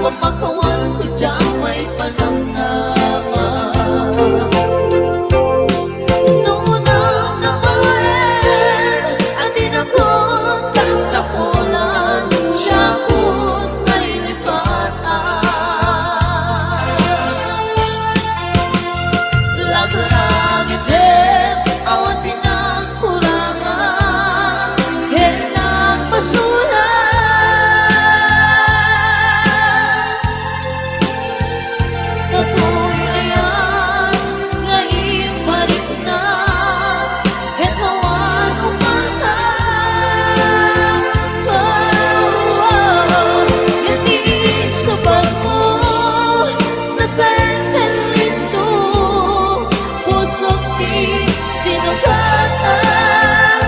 pamakawan ko dyan may panamnaman. Noong unang naman, andin ako kasapulan, siya ko't may lipatan. Lagi-lagi din, awan pinagkurangan, henang masulat. Kato'y ayan, ngayon balik na, hetawan umanta. Hindi sabat mo, nasaan ka lindo, pusok di sinukatan.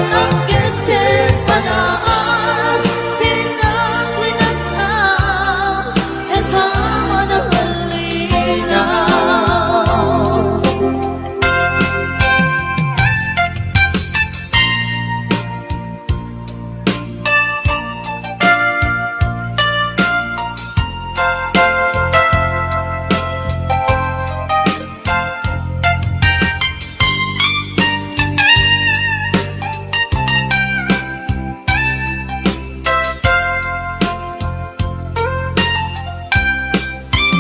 Ang gestin panaas, tinaklinatang, hetawa na halinaw.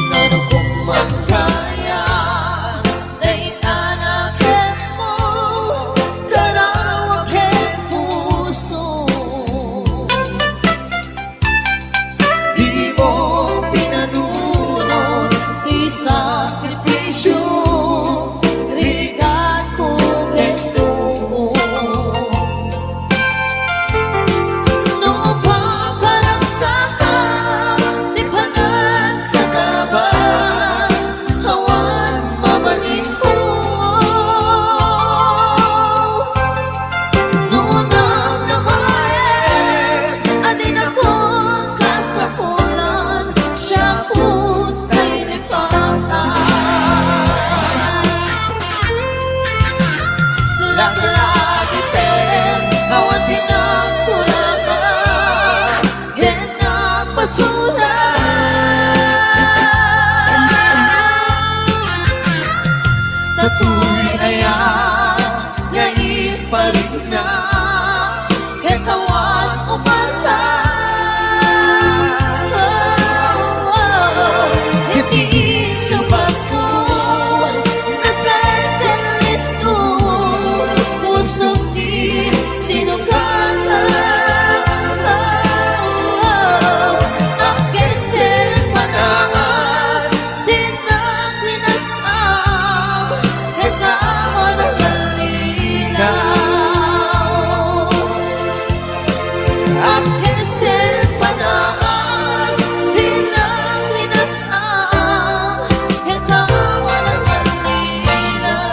Nano kung magkaya, naitanakin mo, karawakin puso. Di mo pinanunod, isakripisyo, rigat ko ito. Noong pakaragsakan, di pa nagsanaban, hawan mabalik ko. Noong unang naman, andin ako kasapulan, siya ko't may lipatan. Lagi-lagi din, awan pinagkurangan, henang masulat. Kato'y ayan, ngayon balik na, hetawan umanta. Hindi sabat mo, nasaan ka nito, pusok di sinukatan. Ang gestin panaas, tinaklinatang, hetawa na halinaw. Ang gestin panaas, tinaklinatang, hetawa na halinaw.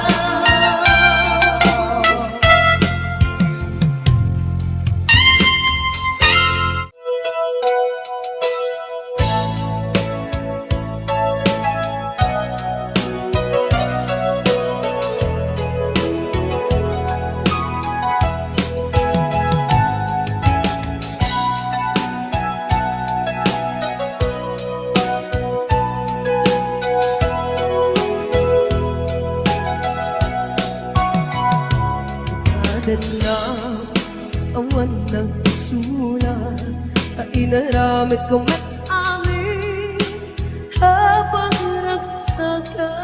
na awan ng sulat at inaramid ko met amin habang ragsakan.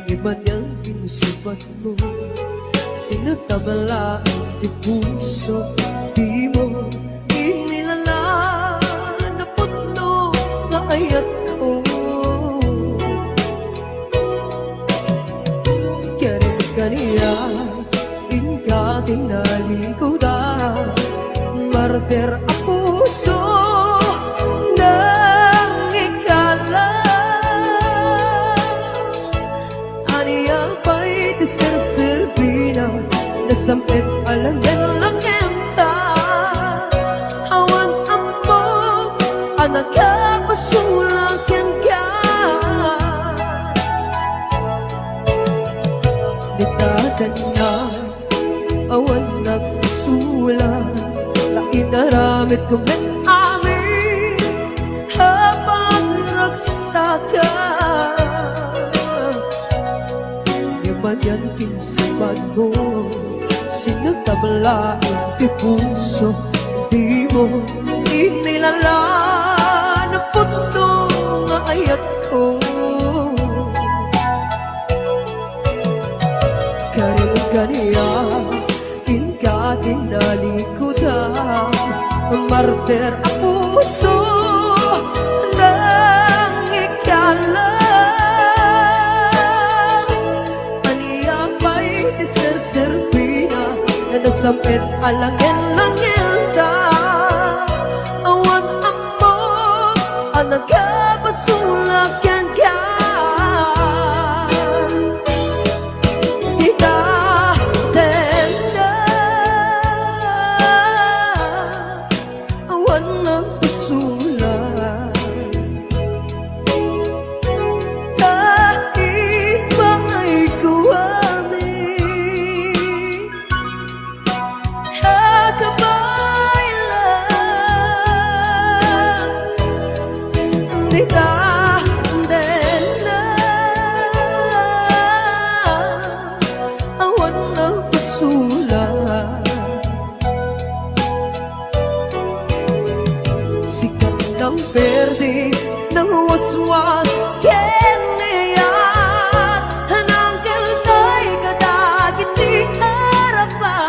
Iba niyang pinusubat mo, sinutabala ang di puso, di mo inilala na putno na ayat ko. Kaniya, ingka tinaligo da, martir ang puso ng ikala. Aniya pa'y tiserserbina, nasampit alangan lang enta. Awan amok, anak ka pasulakan ka. Bitakan na awan nagsulat naramit ko met amin habang ragsakan. Yaman yan kinsaban mo, sinagtablaan ti puso, di mo inilala na puto nga ayat ko. Karing kaniya, inka tinalikudan, martir ang puso ng ikalan. Aniya pa'y iserserpina na nasampit alangin-langin ta. Awan amo ang nagkabasulakan ka. Sikat ng verde ng waswas kenyayan, hananggal kay kadagit di harapan.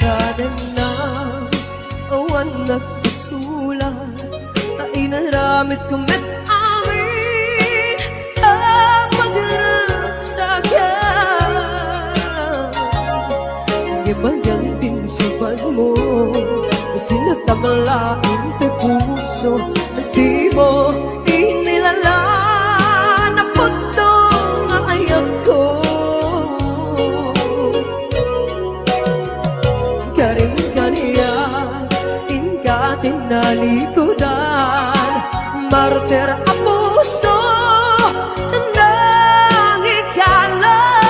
Kanan na awan nagpasulat, ay naramit ko met amin ang magragsakan. Ibagang tinsupan mo, sinagtablaan ti puso, di mo inilala na puto nga ayat ko. Karing kaniya, inka tinalikudan, martir ang puso ng ikalan.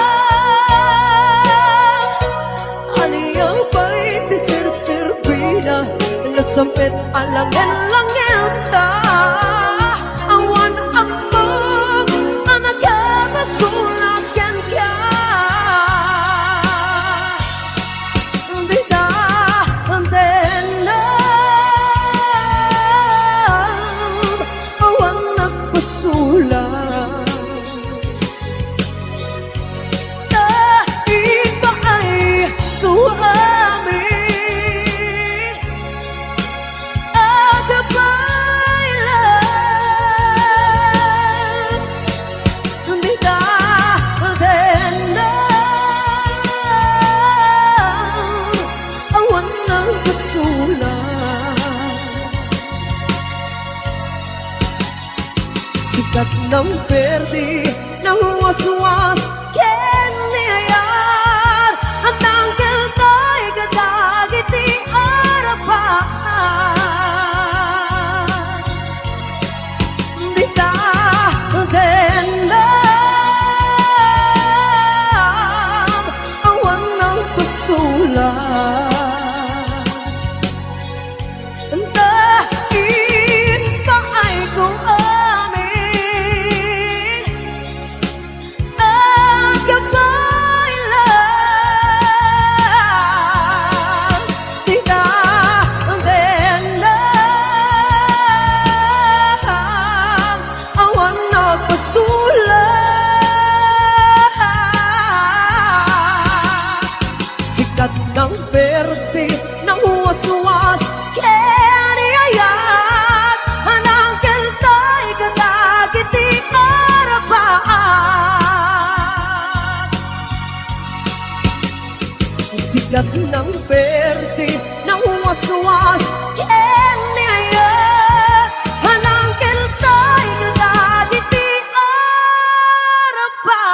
Aniyaw pa'y tiserserpina, nasampit alangin-langin ta. Awan ang pag ang nagkabasulakan ka. Sikat ng verde ng waswas kenyayan, at tanggal kay kadagit di harapan. Di ta denam awan ng pasulat. bigat ng perte na uwas-uwas ken niya hanang keltay kadaditi arapa.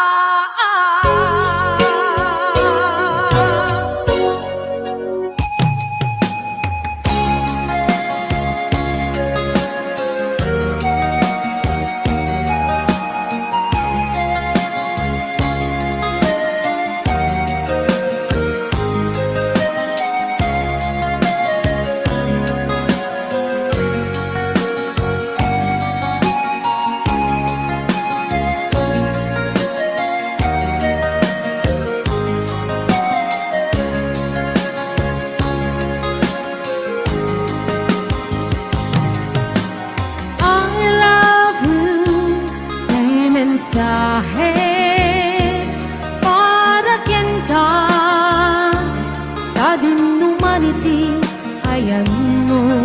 Mensahe para kyan ka sa din humanity, ayan mo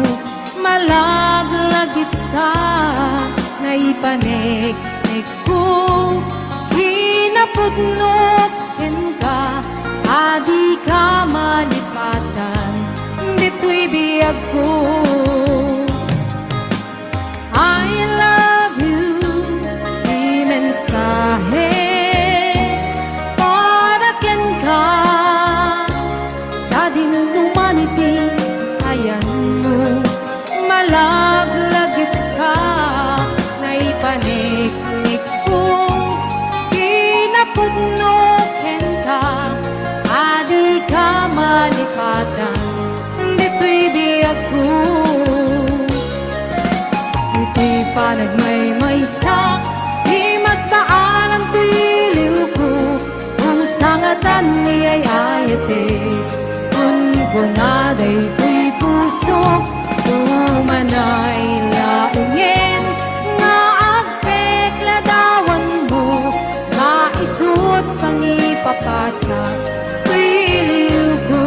malaglagit ka na ipanik-nik ko kinapudnok ken ka adi ka malipatan dito'y biyag ko. I love you mensahe para ken ka sa din humanity, ayan mo malaglagit ka na ipanik-nik ko kinapudnok ken ka adi ka malipatan dito'y biyag ko. Ito'y panagmaymaysak mas baalam tuiliw ko kung sangatan niya'y ayate kun kunaday ko'y puso tumanay laungin nga agpekladawan mo maisut pangipapasa tuiliw ko.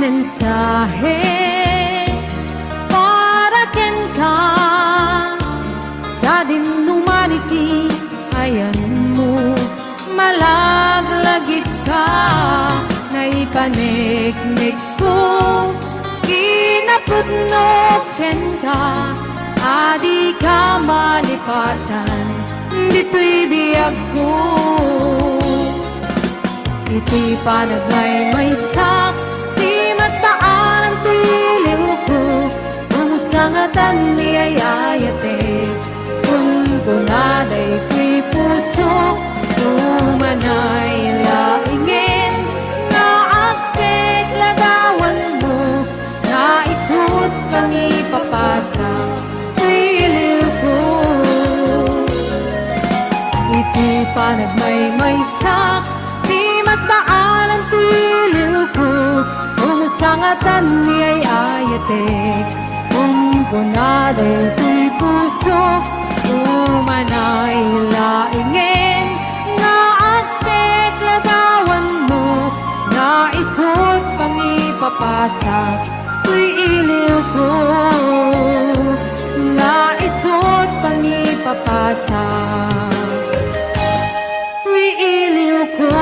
Mensahe para ken ka sa din humanity, ayan mo malaglagit ka na ipanik-nik ko kinapudnok ken ka adi ka malipatan dito'y biyag ko. Ito'y panagmaymaysak mas baalang tuiliw ko sangatan niya'y ayate kun kunaday ko'y puso tumanay laingin na agpekladawan mo na isut pangipapasa tuiliw ko. Ito'y panagmaymaysak mas baalang tuiliw ko sangatan niya'y ayate kung kunaday ko'y puso tumanay laingin nga agpekladawan mo na isut pangipapasak tuiliw ko na isut pangipapasak tuiliw ko.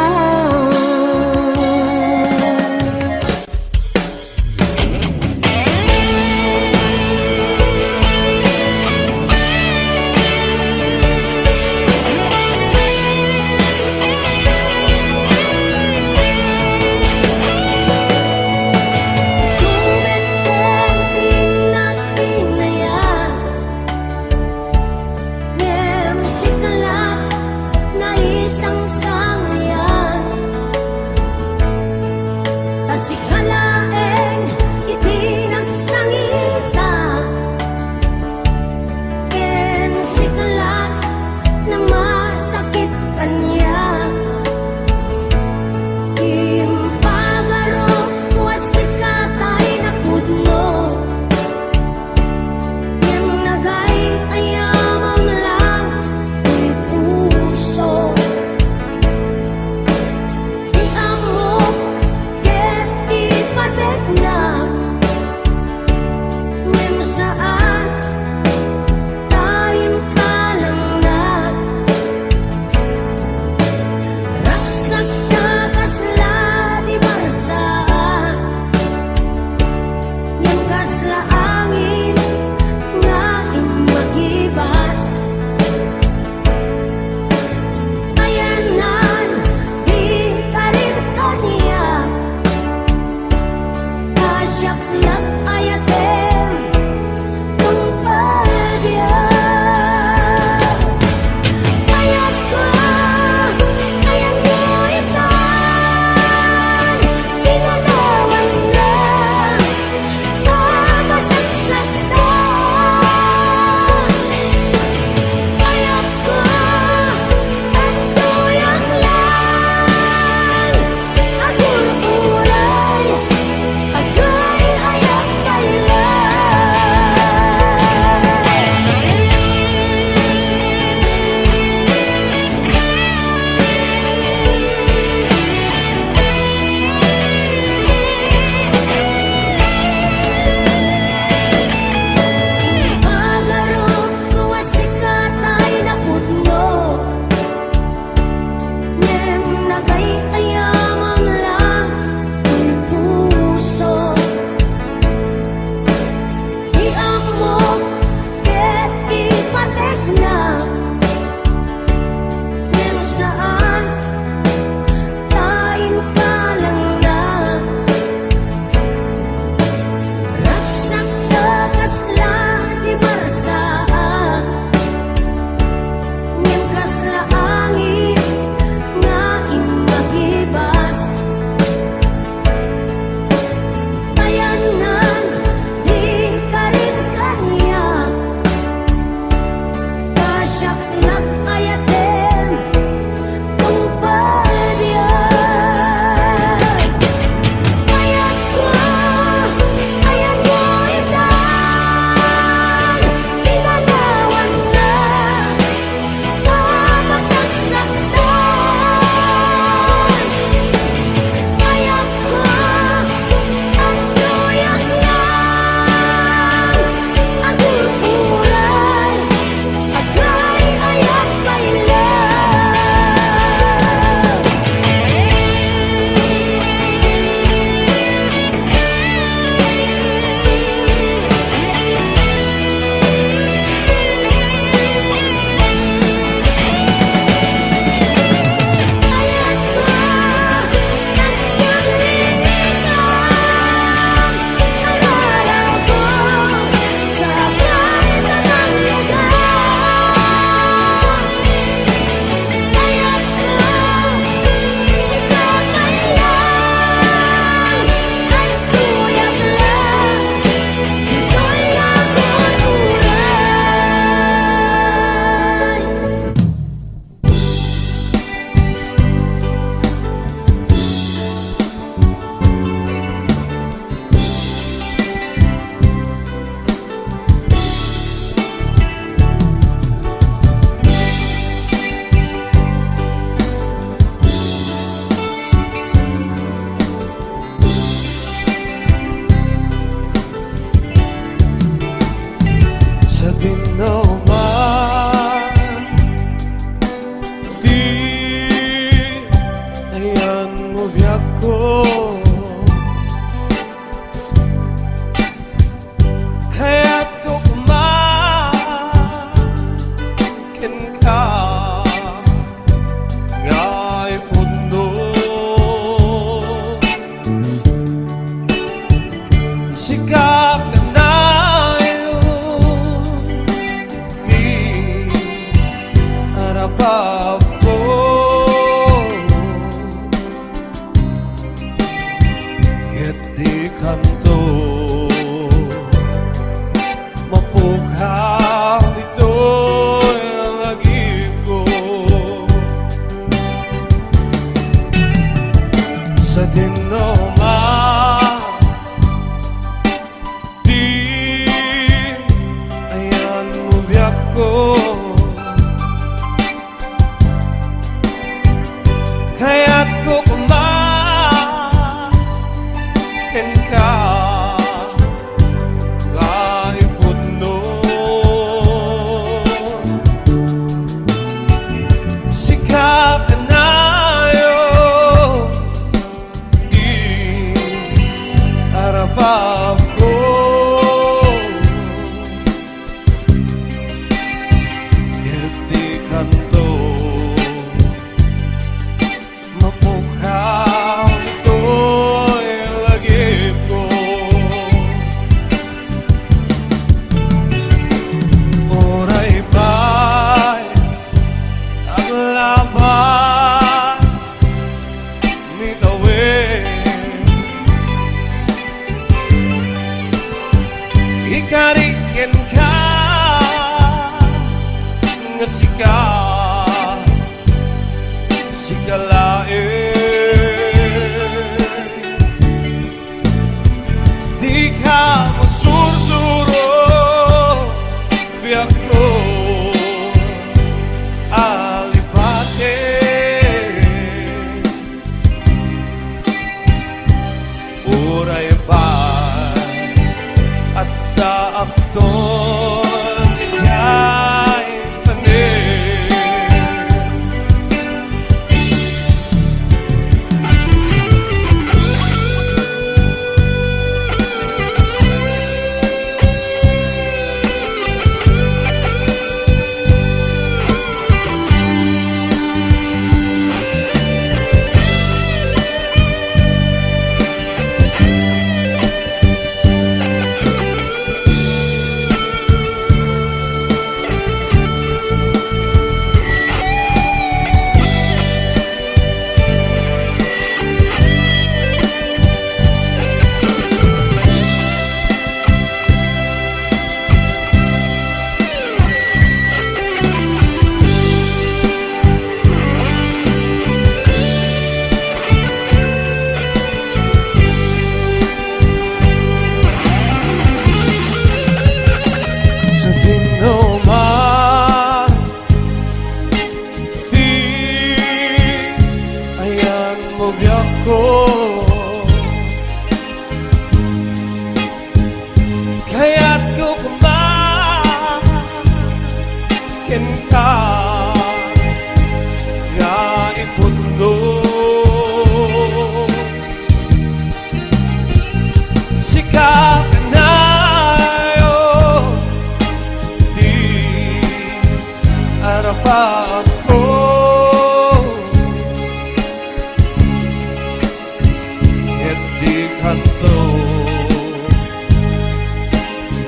naman di ayan mo biyak ko kaya't ko kumakin ka nga'y puno sikap ka na yun di harapan ko kaya't di kanto mapughaw ito'y ang agib ko sa dinoma di ayan mo biyak ko kaya't ko kumain ka kahit puno sikap ka na yun di harapan ko kahit di kanto mapughaw ito'y lagip ko oray ba'y ang labas mitawin ikarikin ka nga sikalain di ka masursuro biyak ko alipate uray pa at daakton ijay tanin sa dinoma di ayan mo biyak ko kaya't ko kumakin ka nga'y puno sikap ka na yun di harapan ko kaya't di kanto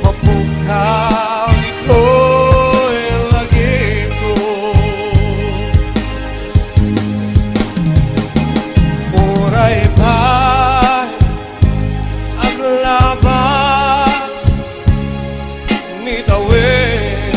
mapughaw ito'y lagip ko oray ba'y ang labas mitawin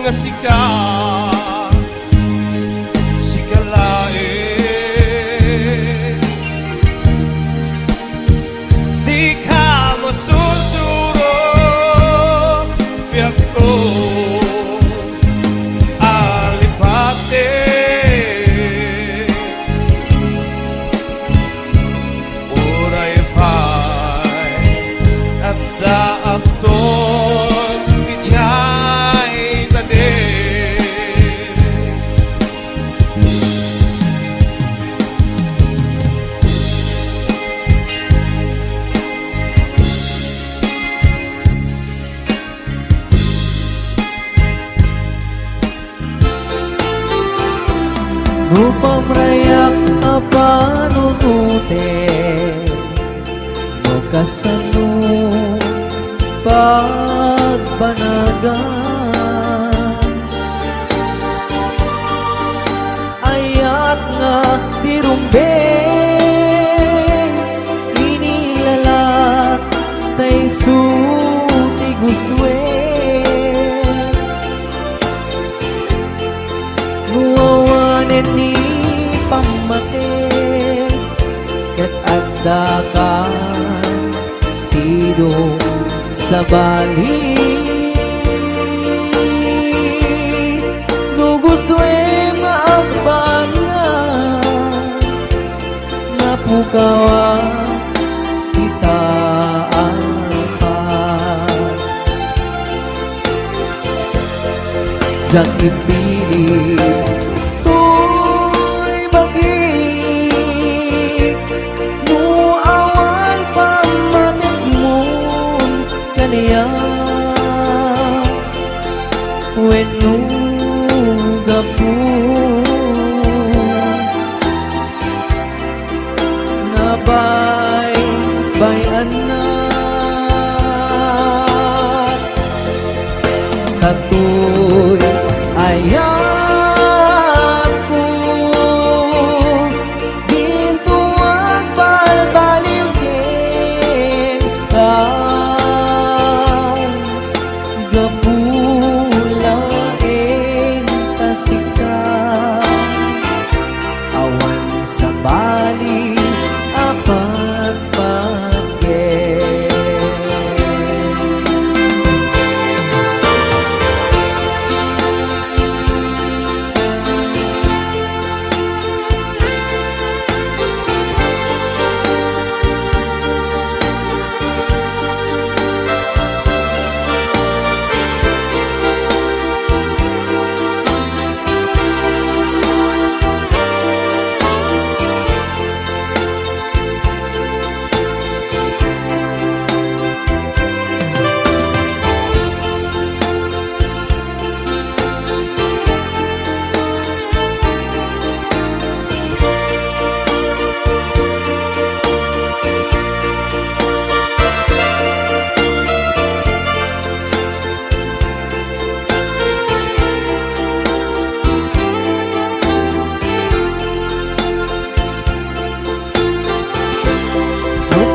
kasika si kalae di ka masusuro biyak ko alipate uray pa'y at daakton ijay tade Upang rayak apanunute no kasano pagbanagan ayat nga tirumbeng inilalat tay suti guswe nuwawanen ni pamate ket adda ka sidong sa bali no gusto maagbana nga pukawa kita alpan jang ipilit when nuga po nabay-bayan na katoy ayan ko gintuang balbaliw din gapulaing kasika awan sa bali apat pagke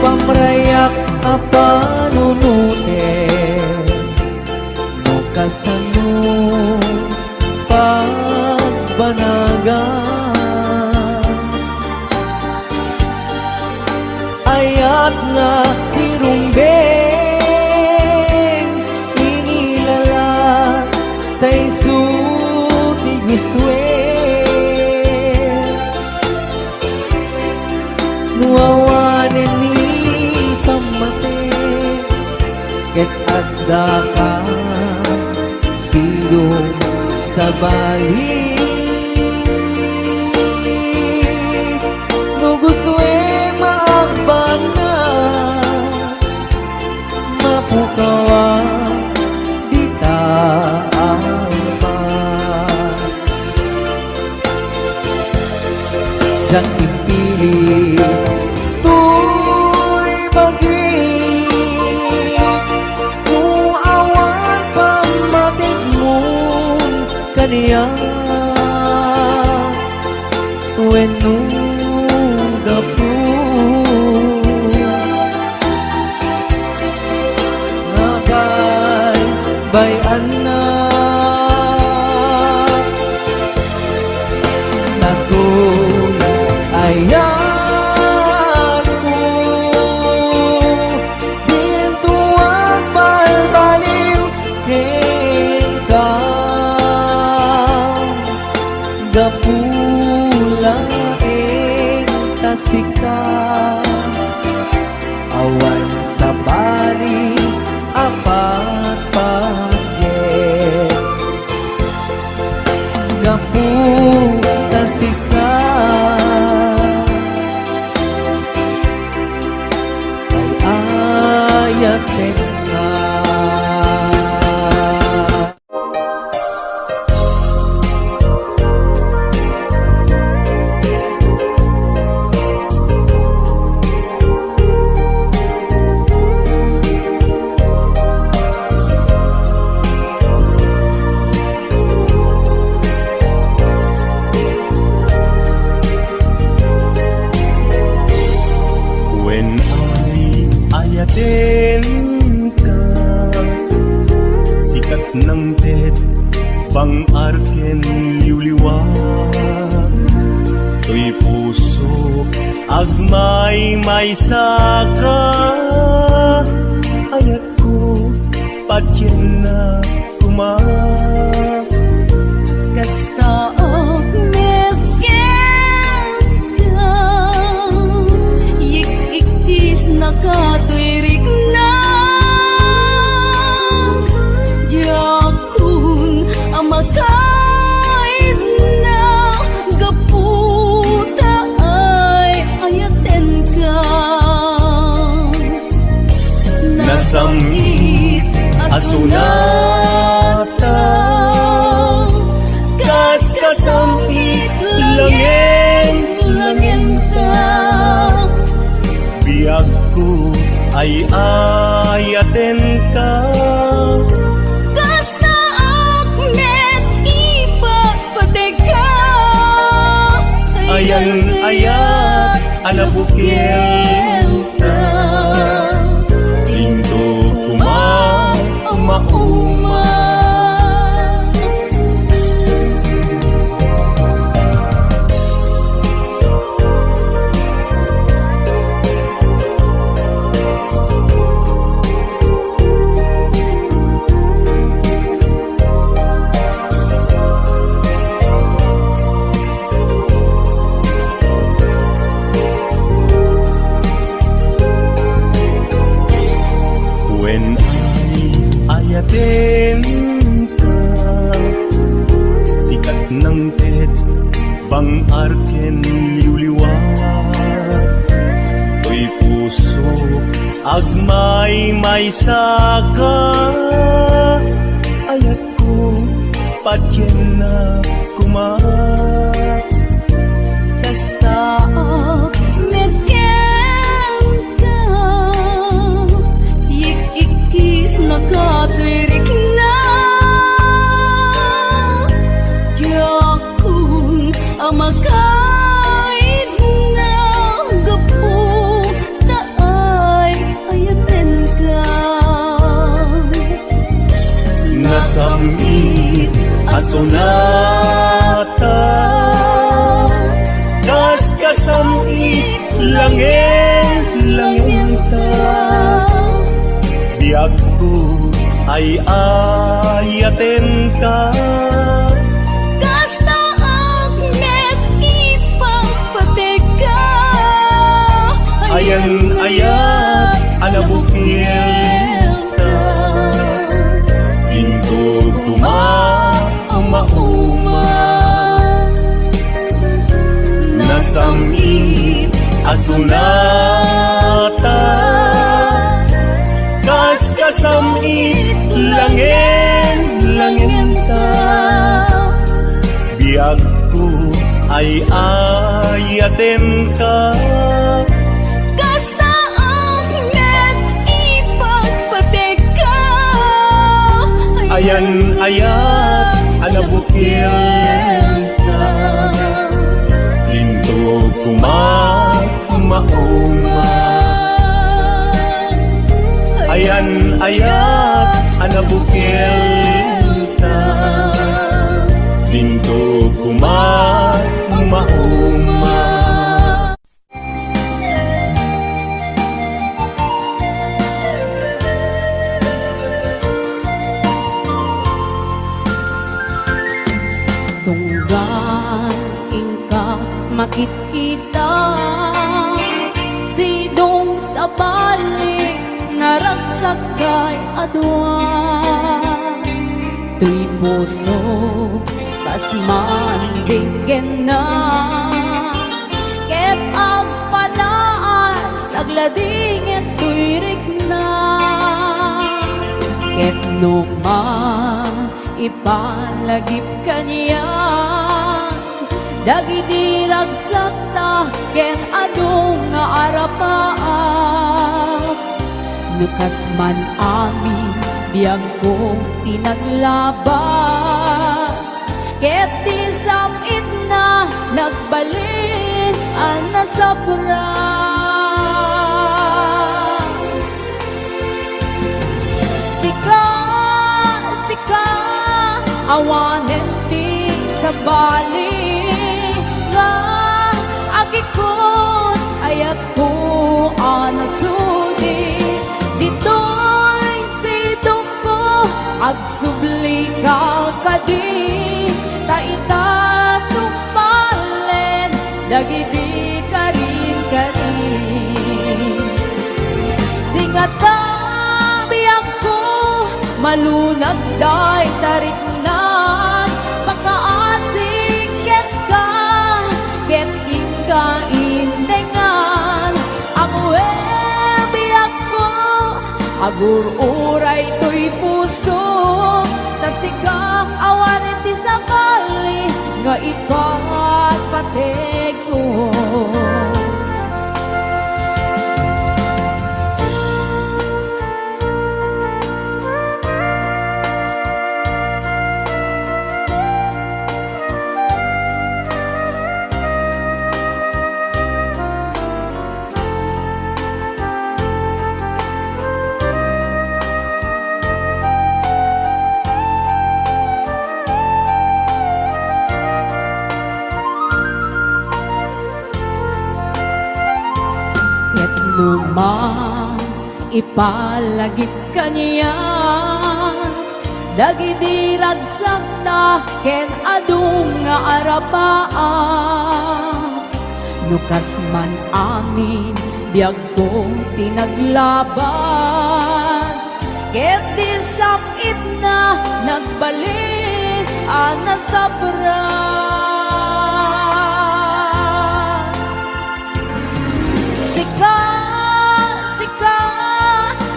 pamrayak apanunute no kasano pagbanagan ayat nga tirumbeng inilalat tay suti gustwe nuwawanen ni ket adda ka sidong sa bali no gusto maagbana mapukawa dita alpan jang ipili kaniya when nuga po nabay-bayan na gapulaing kasika awan sa bali apat pagye gapula ayatin ka. When ayatin ka, sikat ng tet, pang arken liwliwag. To'y puso, agmay may saka. Ayat ko, patyan na kumak. Kasta ak merken ka, yik-ikis nakatwirig na. Diakun amakait na, gaputa ay ayaten ka. Nasamit asunata, kas kasampit langin ta. Biag ko ay ayaten ka. Kasta akmet ipagpateka. Ayan ayat anabukil ta. Indo kuma mauma. When ayatin ka, sikat ng tet, bang arken liwliwag. To'y puso, agmay may saka. Ayat ko, patyan na kumak. Kasta ak merken ka, yik-ikis nakatwirig na. Diakun amakait na, gaputa ay ayaten ka. Nasamit asunata, kas kasamit langin ta. Biag ko ay ayaten ka. Kasta akmet ipagpateka. Ayan ayat anabukil ta. Pinto mauma. Nasamit asunata, kas kasamit langin ta. Biag ko ay ayaten ka. Kasta akmet ipagpateka. Ayan ayat anabukil ta. Pinto mauma. Ayan ayat anabukil ta. Pinto mauma. Tunggal makikita sidong sa balik naragsakay adwan tuy puso kas mandiggen na ket ang panaas agladingen tuy rikna ket numan ipalagip kaniya dagiti ragsakta ken adung nga arapaak lukas man amin biyag kong tinaglabas ket ti samit na nagbalin ang nasabra sika awanen ti sa bali nga agikot ayat ko anasudi ditoy sidong ko agsubli ka kadi taita tupalen dagiti karin dingata biyag ko malunag day tarik na makaasik ket ka ket ika indengan ang biyag ko agur uray to'y puso tasika awan iti sakali nga ikat pateg ko Lumang ipalagip kaniya dagiti ragsakta ken adung nga arapaan lukas man amin biyag kong tinaglabas ket di samit na nagbalik ang nasabra sika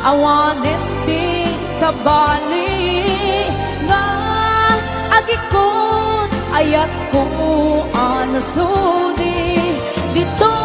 awanen ti sa bali nga agikot ayat ko anasudi dito